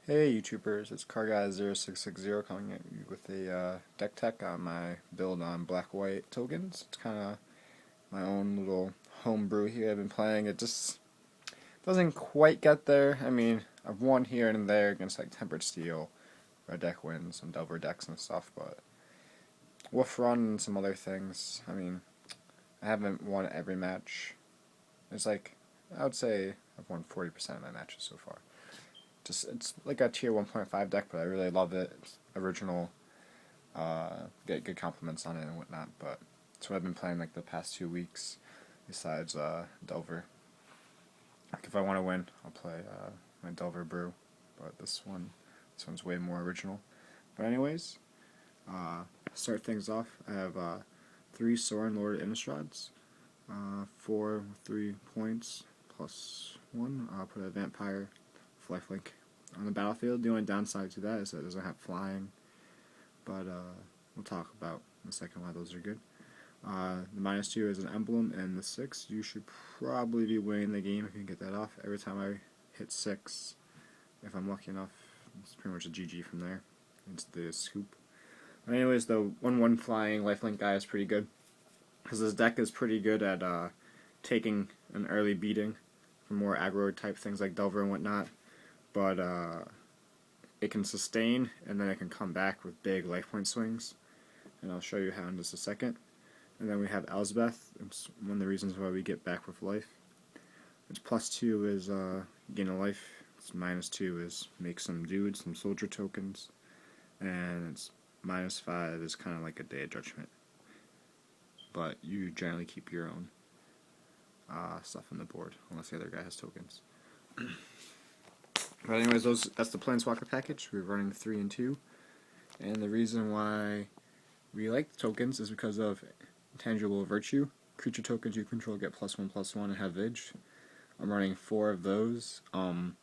Hey YouTubers, it's CarGuy0660 coming at you with a deck tech on my build on black-white tokens. It's kind of my own little homebrew here I've been playing. It just doesn't quite get there. I mean, I've won here and there against like Tempered Steel, Red Deck wins, some Delver decks and stuff, but Wolf Run and some other things. I mean, I haven't won every match. It's like, I would say I've won 40% of my matches so far. It's like a tier 1.5 deck, but I really love it. It's original, get good compliments on it and whatnot. But it's what I've been playing like the past 2 weeks. Besides Delver, like if I want to win, I'll play my Delver Brew. But this one's way more original. But anyways, start things off. I have 3 Sorin Lord Innistrads, 4 with 3 points plus 1. I'll put a Vampire lifelink on the battlefield. The only downside to that is that it doesn't have flying, but we'll talk about in a second why those are good. The -2 is an emblem, and the 6, you should probably be winning the game if you can get that off. Every time I hit 6, if I'm lucky enough, it's pretty much a GG from there. It's the scoop. But anyways, the 1/1 flying lifelink guy is pretty good, because this deck is pretty good at taking an early beating for more aggro type things like Delver and whatnot. But it can sustain, and then it can come back with big life point swings, and I'll show you how in just a second. And then we have Elsbeth. It's one of the reasons why we get back with life. Its +2 is gain a life. Its -2 is make some dudes, some soldier tokens, and its -5 is kind of like a Day of Judgment, but you generally keep your own stuff on the board unless the other guy has tokens. But anyways, that's the Planeswalker package. We're running 3 and 2, and the reason why we like the tokens is because of Intangible Virtue. Creature tokens you control get +1/+1 and have Vidge. I'm running 4 of those. The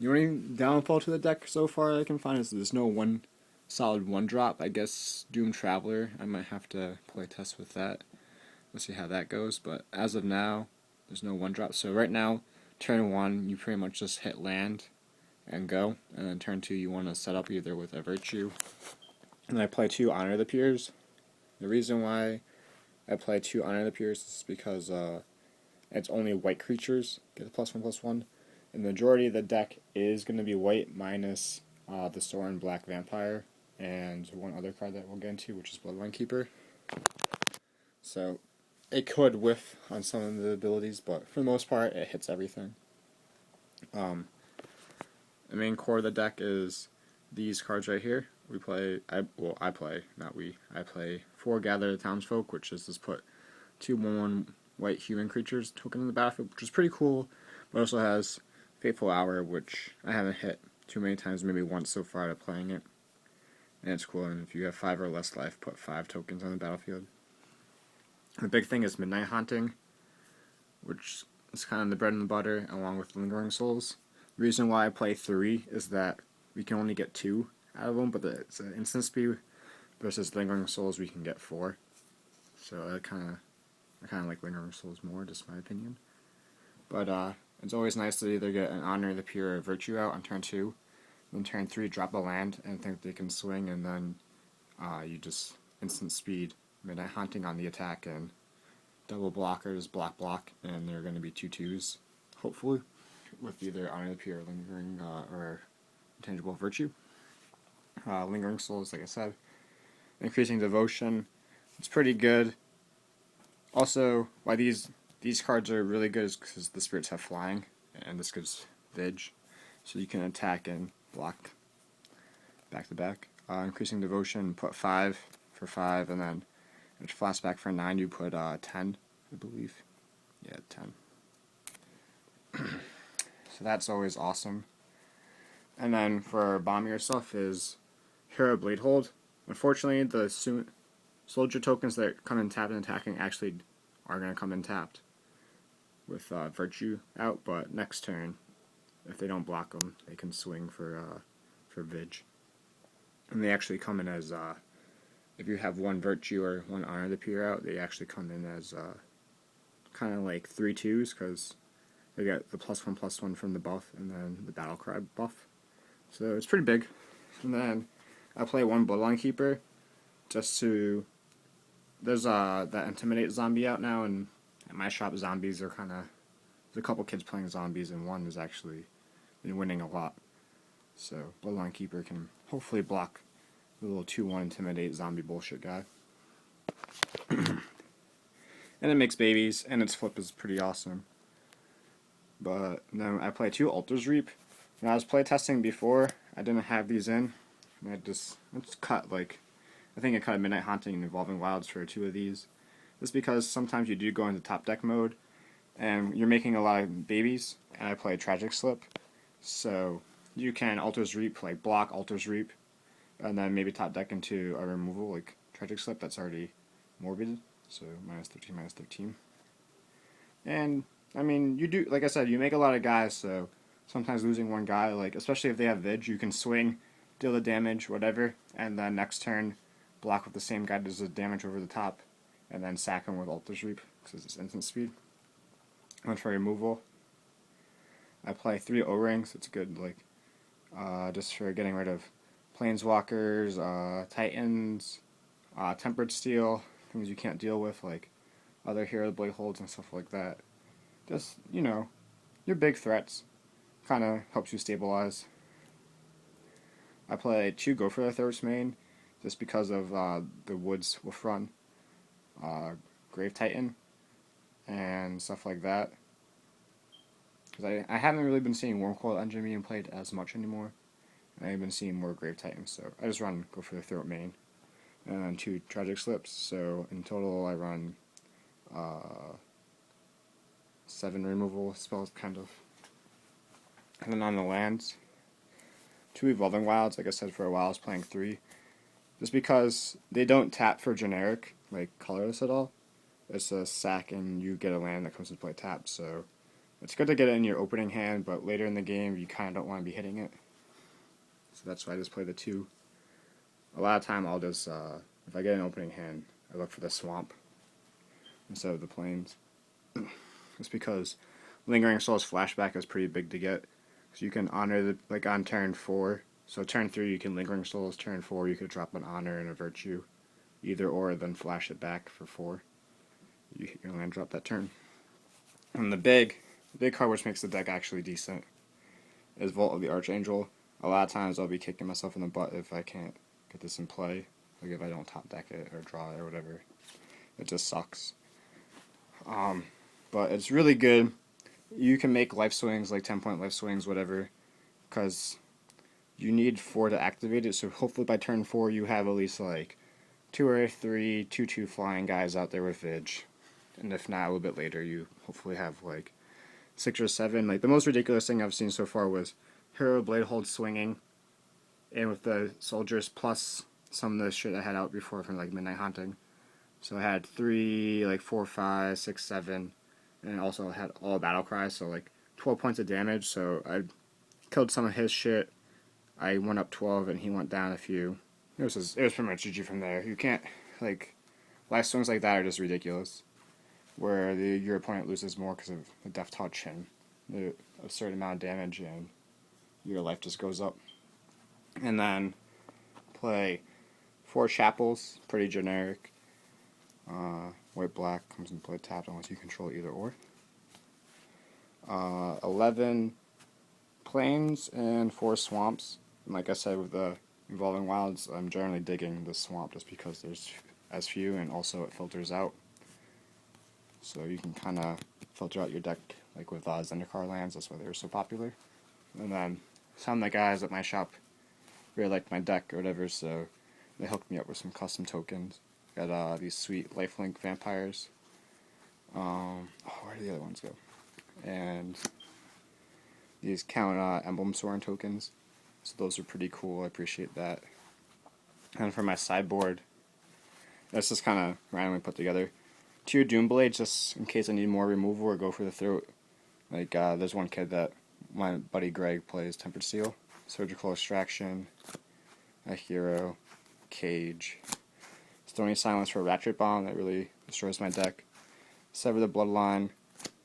only downfall to the deck so far I can find is there's no one solid 1-drop. I guess Doom Traveler, I might have to play test with that. Let's see how that goes, but as of now, there's no 1-drop. So right now, turn 1, you pretty much just hit land and go, and then turn 2 you want to set up either with a Virtue, and I play 2 Honor the Peers. The reason why I play 2 Honor the Peers is because it's only white creatures get the +1/+1, and the majority of the deck is going to be white minus the Sorin Black Vampire and one other card that we'll get into, which is Bloodline Keeper. So it could whiff on some of the abilities, but for the most part, it hits everything. The main core of the deck is these cards right here. I play 4 Gather the Townsfolk, which is just put 2/1/1 white human creatures token in the battlefield, which is pretty cool, but also has Fateful Hour, which I haven't hit too many times, maybe once so far out of playing it. And it's cool, and if you have 5 or less life, put 5 tokens on the battlefield. The big thing is Midnight Haunting, which is kind of the bread and the butter, along with Lingering Souls. The reason why I play 3 is that we can only get 2 out of them, but it's an instant speed versus Lingering Souls we can get 4. So I kind of like Lingering Souls more, just my opinion. But it's always nice to either get an Honor the Peer or Virtue out on turn 2, then turn 3 drop a land and think they can swing, and then you just instant speed Midnight Haunting on the attack and double blockers, block, and they're going to be 2/2s, hopefully, with either Honor the Peer or Lingering or Intangible Virtue. Lingering Souls, like I said. Increasing Devotion, it's pretty good. Also, why these cards are really good is because the spirits have flying, and this gives Vidge, so you can attack and block back to back. Increasing Devotion, put 5 for 5, and then if flashback for 9, you put 10, I believe. Yeah, 10. So that's always awesome. And then for bombier stuff is Hero Bladehold. Unfortunately, the soldier tokens that come in tapped and attacking actually are going to come in tapped with Virtue out, but next turn, if they don't block them, they can swing for Vidge. And they actually come in as, if you have 1 Virtue or 1 Honor the Peer out, they actually come in as kind of like 3/2s, because they get the +1/+1 from the buff and then the Battle Cry buff. So it's pretty big. And then I play one Bloodline Keeper just to. There's that Intimidate zombie out now, and at my shop, zombies are kind of. There's a couple kids playing zombies, and one has actually been winning a lot. So Bloodline Keeper can hopefully block the little 2-1 Intimidate zombie bullshit guy. And it makes babies, and its flip is pretty awesome. But then I play 2 Altars Reap. When I was playtesting before, I didn't have these in. And I just cut, like, I think I cut a Midnight Haunting and Evolving Wilds for 2 of these. Just because sometimes you do go into top deck mode, and you're making a lot of babies, and I play Tragic Slip. So you can Altars Reap, like block Altars Reap, and then maybe top deck into a removal, like Tragic Slip, that's already morbid. So -13, -13. And, I mean, you do, like I said, you make a lot of guys, so sometimes losing one guy, like, especially if they have Vig, you can swing, deal the damage, whatever, and then next turn, block with the same guy, does the damage over the top, and then sack him with Altars Reap, because it's instant speed. And for removal, I play 3 O-Rings, it's good, like, just for getting rid of Planeswalkers, Titans, Tempered Steel, things you can't deal with, like other Hero Blade holds and stuff like that. Just, you know, your big threats. Kind of helps you stabilize. I play 2 Go for the Throats main, just because of the Woods Wolf Run, Grave Titan, and stuff like that. Because I haven't really been seeing Wormcoil Engine being played as much anymore. And I've been seeing more Grave Titans, so I just run Go for the Throat main. And then 2 Tragic Slips, so in total I run 7 removal spells, kind of. And then on the lands, 2 Evolving Wilds, like I said, for a while I was playing 3. Just because they don't tap for generic, like colorless at all. It's a sack and you get a land that comes to play tap, so it's good to get it in your opening hand, but later in the game you kind of don't want to be hitting it. So that's why I just play the 2. A lot of time I'll just, if I get an opening hand, I look for the swamp instead of the plains. Just because Lingering Soul's flashback is pretty big to get. So you can honor the, like on turn 4. So turn 3 you can Lingering Souls, turn 4 you could drop an honor and a virtue. Either or, then flash it back for 4. You hit your land drop that turn. And the big card which makes the deck actually decent is Vault of the Archangel. A lot of times I'll be kicking myself in the butt if I can't get this in play. Like if I don't top deck it or draw it or whatever. It just sucks. But it's really good. You can make life swings, like 10-point life swings, whatever, because you need 4 to activate it, so hopefully by turn 4 you have at least like 2 or 3 2/2 flying guys out there with Vig. And if not, a little bit later, you hopefully have like 6 or 7. Like the most ridiculous thing I've seen so far was Hero Blade Hold swinging, and with the soldiers plus some of the shit I had out before from like Midnight Haunting. So I had 3, like 4, 5, 6, 7, and also had all battle cries, so like 12 points of damage. So I killed some of his shit. I went up 12 and he went down a few. It was pretty much GG from there. You can't, like, life swings like that are just ridiculous. Where your opponent loses more because of the Death Touch and the absurd amount of damage, and your life just goes up. And then play 4 Chapels, pretty generic. White black comes in play tapped unless you control either or. 11 plains and 4 swamps. And like I said, with the Evolving Wilds, I'm generally digging the swamp just because there's as few, and also it filters out. So you can kind of filter out your deck, like with Zendikar lands, that's why they're so popular. And then some of the guys at my shop really liked my deck or whatever, so they hooked me up with some custom tokens. Got these sweet lifelink vampires. Where do the other ones go? And these count Emblem Sorin tokens. So those are pretty cool. I appreciate that. And for my sideboard, that's just kind of randomly put together. 2 Doomblade, just in case I need more removal or go for the throat. Like, there's one kid that my buddy Greg plays Tempered Steel. Surgical Extraction, a hero, Cage. Stony Silence for a Ratchet Bomb that really destroys my deck. Sever the Bloodline,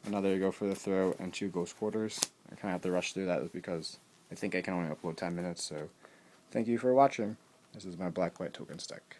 another Go for the Throat, and 2 Ghost Quarters. I kind of have to rush through that because I think I can only upload 10 minutes, so thank you for watching. This is my black-white tokens deck.